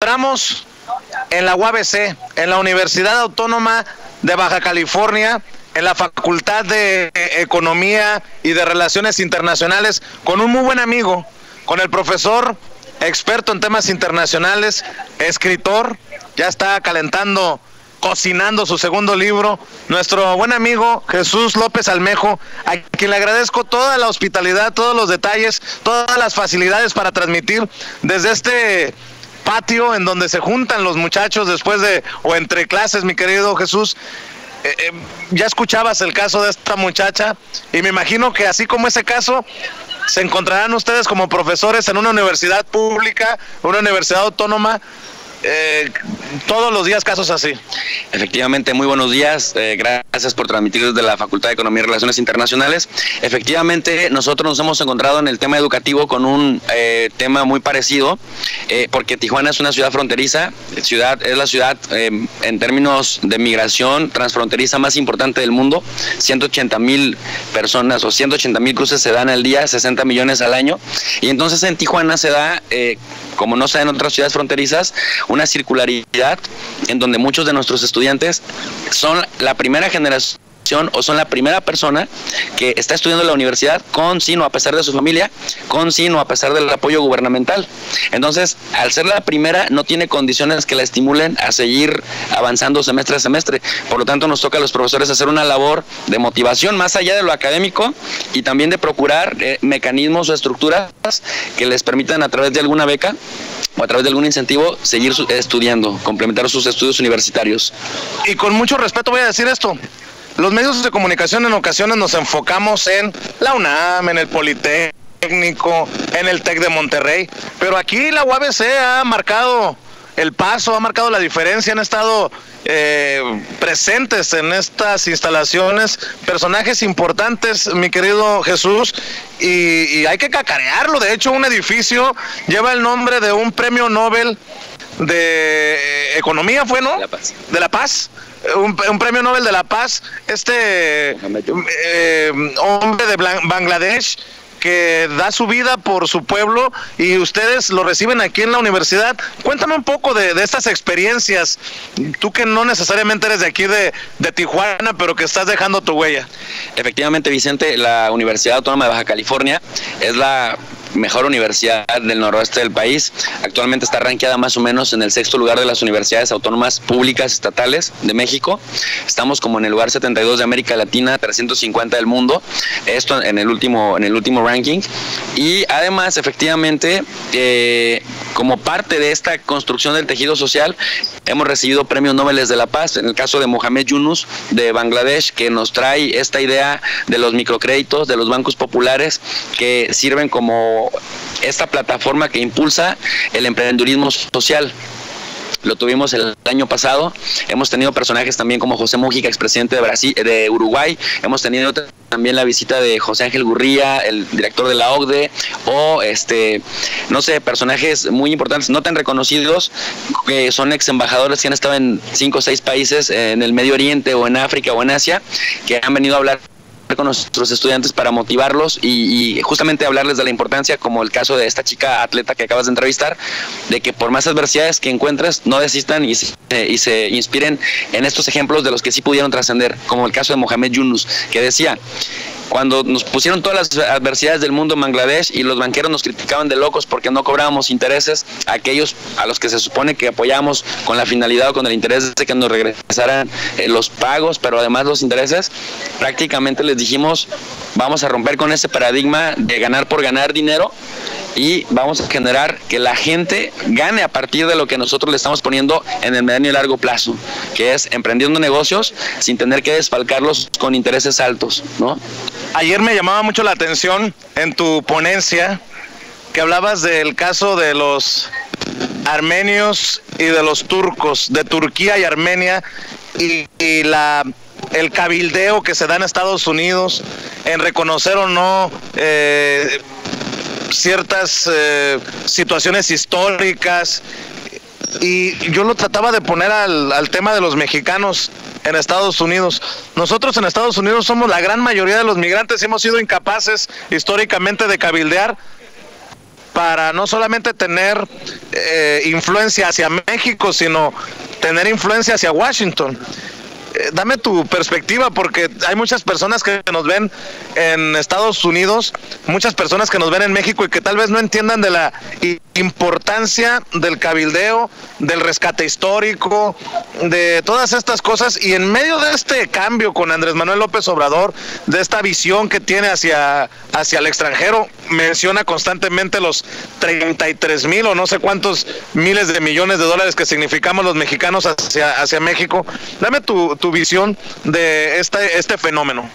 encontramos en la UABC, en la Universidad Autónoma de Baja California, en la Facultad de Economía y de Relaciones Internacionales, con un muy buen amigo, con el profesor experto en temas internacionales, escritor, ya está calentando, cocinando su segundo libro, nuestro buen amigo Jesús López Almejo, a quien le agradezco toda la hospitalidad, todos los detalles, todas las facilidades para transmitir desde este patio en donde se juntan los muchachos después de o entre clases, mi querido Jesús. Ya escuchabas el caso de esta muchacha y me imagino que así como ese caso se encontrarán ustedes como profesores en una universidad pública, una universidad autónoma, todos los días casos así. Efectivamente, muy buenos días, gracias por transmitir desde la Facultad de Economía y Relaciones Internacionales. Efectivamente, nosotros nos hemos encontrado en el tema educativo con un tema muy parecido, porque Tijuana es una ciudad fronteriza, es la ciudad en términos de migración transfronteriza más importante del mundo. 180,000 personas o 180,000 cruces se dan al día, 60 millones al año, y entonces en Tijuana se da, como no se da en otras ciudades fronterizas, una circularidad en donde muchos de nuestros estudiantes son la primera generación o son la primera persona que está estudiando en la universidad con sin o a pesar de su familia, con sin o a pesar del apoyo gubernamental. Entonces, al ser la primera, no tiene condiciones que la estimulen a seguir avanzando semestre a semestre. Por lo tanto, nos toca a los profesores hacer una labor de motivación más allá de lo académico y también de procurar mecanismos o estructuras que les permitan a través de alguna beca o a través de algún incentivo seguir estudiando, complementar sus estudios universitarios. Y con mucho respeto voy a decir esto. Los medios de comunicación en ocasiones nos enfocamos en la UNAM, en el Politécnico, en el TEC de Monterrey, pero aquí la UABC ha marcado el paso, ha marcado la diferencia, han estado presentes en estas instalaciones personajes importantes, mi querido Jesús, y hay que cacarearlo. De hecho, un edificio lleva el nombre de un premio Nobel de Economía, ¿fue, no? De la Paz. Un premio Nobel de la Paz, hombre de Bangladesh, que da su vida por su pueblo, y ustedes lo reciben aquí en la universidad. Cuéntame un poco de estas experiencias, tú que no necesariamente eres de aquí de Tijuana, pero que estás dejando tu huella. Efectivamente, Vicente, la Universidad Autónoma de Baja California es la mejor universidad del noroeste del país. Actualmente está rankeada más o menos en el 6º lugar de las universidades autónomas públicas estatales de México. Estamos como en el lugar 72 de América Latina, 350 del mundo, esto en el último ranking. Y además, efectivamente, como parte de esta construcción del tejido social, hemos recibido premios Nobel de la Paz, en el caso de Mohamed Yunus de Bangladesh, que nos trae esta idea de los microcréditos, de los bancos populares, que sirven como esta plataforma que impulsa el emprendedurismo social. Lo tuvimos el año pasado. Hemos tenido personajes también como José Mújica, expresidente de Uruguay. Hemos tenido también la visita de José Ángel Gurría, el director de la OCDE, o no sé, personajes muy importantes, no tan reconocidos, que son ex embajadores que han estado en 5 o 6 países en el Medio Oriente o en África o en Asia, que han venido a hablar con nuestros estudiantes para motivarlos y justamente hablarles de la importancia, como el caso de esta chica atleta que acabas de entrevistar, de que por más adversidades que encuentres, no desistan y se inspiren en estos ejemplos de los que sí pudieron trascender, como el caso de Mohamed Yunus, que decía: cuando nos pusieron todas las adversidades del mundo en Bangladesh y los banqueros nos criticaban de locos porque no cobrábamos intereses, aquellos a los que se supone que apoyamos con la finalidad o con el interés de que nos regresaran los pagos, pero además los intereses, prácticamente les dijimos: vamos a romper con ese paradigma de ganar por ganar dinero y vamos a generar que la gente gane a partir de lo que nosotros le estamos poniendo en el mediano y largo plazo, que es emprendiendo negocios sin tener que desfalcarlos con intereses altos, ¿no? Ayer me llamaba mucho la atención en tu ponencia que hablabas del caso de los armenios y de los turcos, de Turquía y Armenia, y el cabildeo que se da en Estados Unidos en reconocer o no ciertas situaciones históricas. Y yo lo trataba de poner al tema de los mexicanos en Estados Unidos. Nosotros en Estados Unidos somos la gran mayoría de los migrantes y hemos sido incapaces históricamente de cabildear, para no solamente tener influencia hacia México, sino tener influencia hacia Washington. Dame tu perspectiva, porque hay muchas personas que nos ven en Estados Unidos, muchas personas que nos ven en México y que tal vez no entiendan de la importancia del cabildeo, del rescate histórico, de todas estas cosas. Y en medio de este cambio con Andrés Manuel López Obrador, de esta visión que tiene hacia el extranjero, menciona constantemente los 33,000 o no sé cuántos miles de millones de dólares que significamos los mexicanos hacia México. Dame tu visión de este fenómeno.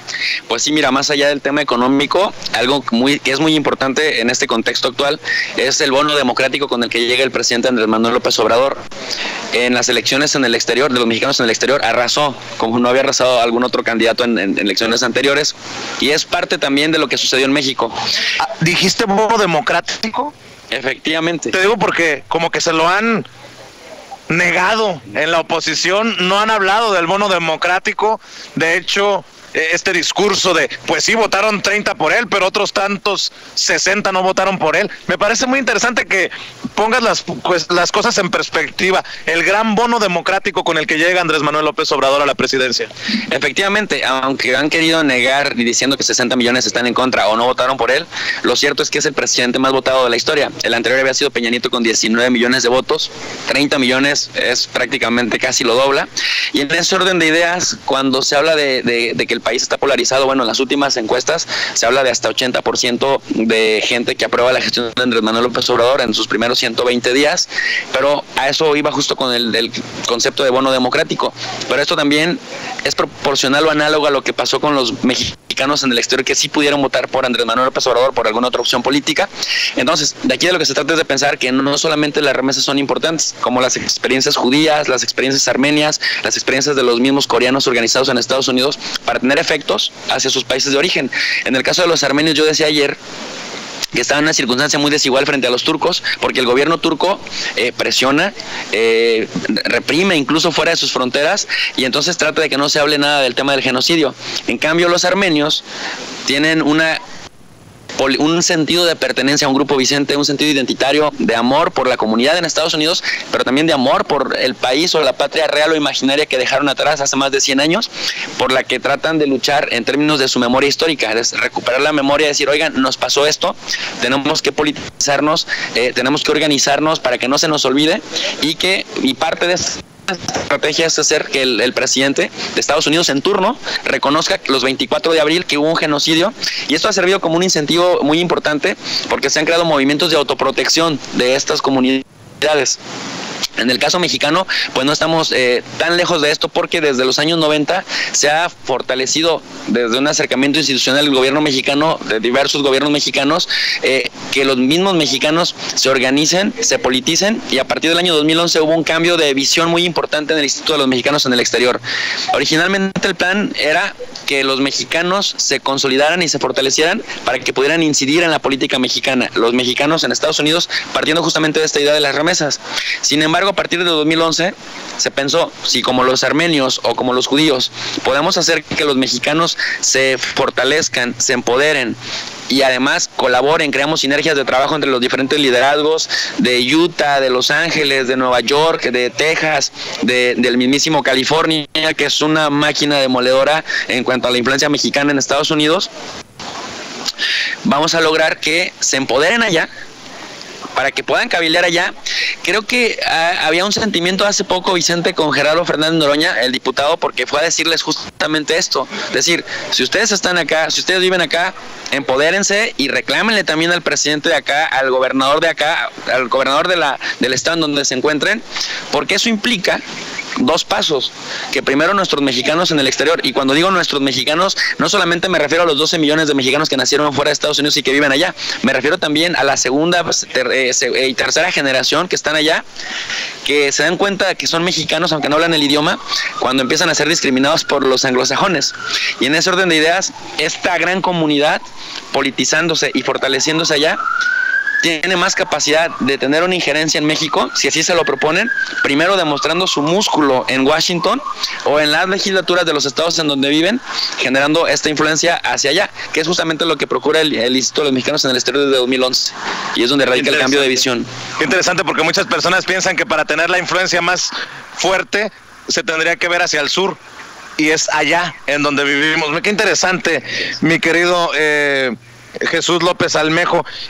Pues sí, mira, más allá del tema económico, algo que es muy importante en este contexto actual es el bono democrático con el que llega el presidente Andrés Manuel López Obrador. En las elecciones en el exterior, de los mexicanos en el exterior, arrasó, como no había arrasado algún otro candidato en elecciones anteriores, y es parte también de lo que sucedió en México. ¿Dijiste bono democrático? Efectivamente. Te digo porque como que se lo han negado en la oposición, no han hablado del bono democrático. De hecho, este discurso de, pues sí, votaron 30 por él, pero otros tantos 60 no votaron por él. Me parece muy interesante que pongas las cosas en perspectiva. El gran bono democrático con el que llega Andrés Manuel López Obrador a la presidencia. Efectivamente, aunque han querido negar y diciendo que 60 millones están en contra o no votaron por él, lo cierto es que es el presidente más votado de la historia. El anterior había sido Peña Nieto con 19 millones de votos, 30 millones es prácticamente casi lo dobla. Y en ese orden de ideas, cuando se habla de que el país está polarizado, bueno, en las últimas encuestas se habla de hasta 80% de gente que aprueba la gestión de Andrés Manuel López Obrador en sus primeros 120 días, pero a eso iba justo con el concepto de bono democrático. Pero esto también es proporcional o análogo a lo que pasó con los mexicanos en el exterior que sí pudieron votar por Andrés Manuel López Obrador por alguna otra opción política. Entonces, de aquí de lo que se trata es de pensar que no solamente las remesas son importantes, como las experiencias judías, las experiencias armenias, las experiencias de los mismos coreanos organizados en Estados Unidos para tener efectos hacia sus países de origen. En el caso de los armenios, yo decía ayer que estaba en una circunstancia muy desigual frente a los turcos, porque el gobierno turco presiona, reprime incluso fuera de sus fronteras, y entonces trata de que no se hable nada del tema del genocidio. En cambio, los armenios tienen un sentido de pertenencia a un grupo, Vicente, un sentido identitario de amor por la comunidad en Estados Unidos, pero también de amor por el país o la patria real o imaginaria que dejaron atrás hace más de 100 años, por la que tratan de luchar en términos de su memoria histórica, es recuperar la memoria, decir, oigan, nos pasó esto, tenemos que politizarnos, tenemos que organizarnos para que no se nos olvide, y parte de la estrategia es hacer que el presidente de Estados Unidos en turno reconozca los 24 de abril que hubo un genocidio, y esto ha servido como un incentivo muy importante porque se han creado movimientos de autoprotección de estas comunidades. En el caso mexicano, pues no estamos tan lejos de esto, porque desde los años 90 se ha fortalecido desde un acercamiento institucional del gobierno mexicano, de diversos gobiernos mexicanos, que los mismos mexicanos se organicen, se politicen, y a partir del año 2011 hubo un cambio de visión muy importante en el Instituto de los Mexicanos en el Exterior. Originalmente el plan era que los mexicanos se consolidaran y se fortalecieran para que pudieran incidir en la política mexicana, los mexicanos en Estados Unidos, partiendo justamente de esta idea de las remesas. Sin embargo, a partir de 2011 se pensó, si como los armenios o como los judíos podemos hacer que los mexicanos se fortalezcan, se empoderen y además colaboren, creamos sinergias de trabajo entre los diferentes liderazgos de Utah, de Los Ángeles, de Nueva York, de Texas, del mismísimo California, que es una máquina demoledora en cuanto a la influencia mexicana en Estados Unidos, vamos a lograr que se empoderen allá, para que puedan cabildear allá. Creo que había un sentimiento hace poco, Vicente, con Gerardo Fernández Noroña, el diputado, porque fue a decirles justamente esto, decir, si ustedes están acá, si ustedes viven acá, empodérense y reclámenle también al presidente de acá, al gobernador de acá, al gobernador del estado en donde se encuentren, porque eso implica dos pasos, que primero nuestros mexicanos en el exterior, y cuando digo nuestros mexicanos, no solamente me refiero a los 12 millones de mexicanos que nacieron fuera de Estados Unidos y que viven allá, me refiero también a la segunda y tercera generación que están allá, que se dan cuenta de que son mexicanos aunque no hablan el idioma, cuando empiezan a ser discriminados por los anglosajones. Y en ese orden de ideas, esta gran comunidad politizándose y fortaleciéndose allá, tiene más capacidad de tener una injerencia en México, si así se lo proponen, primero demostrando su músculo en Washington o en las legislaturas de los estados en donde viven, generando esta influencia hacia allá, que es justamente lo que procura el Instituto de los Mexicanos en el Exterior desde 2011, y es donde radica el cambio de visión. Qué interesante, porque muchas personas piensan que para tener la influencia más fuerte se tendría que ver hacia el sur, y es allá en donde vivimos. Qué interesante, mi querido Jesús López Almejo.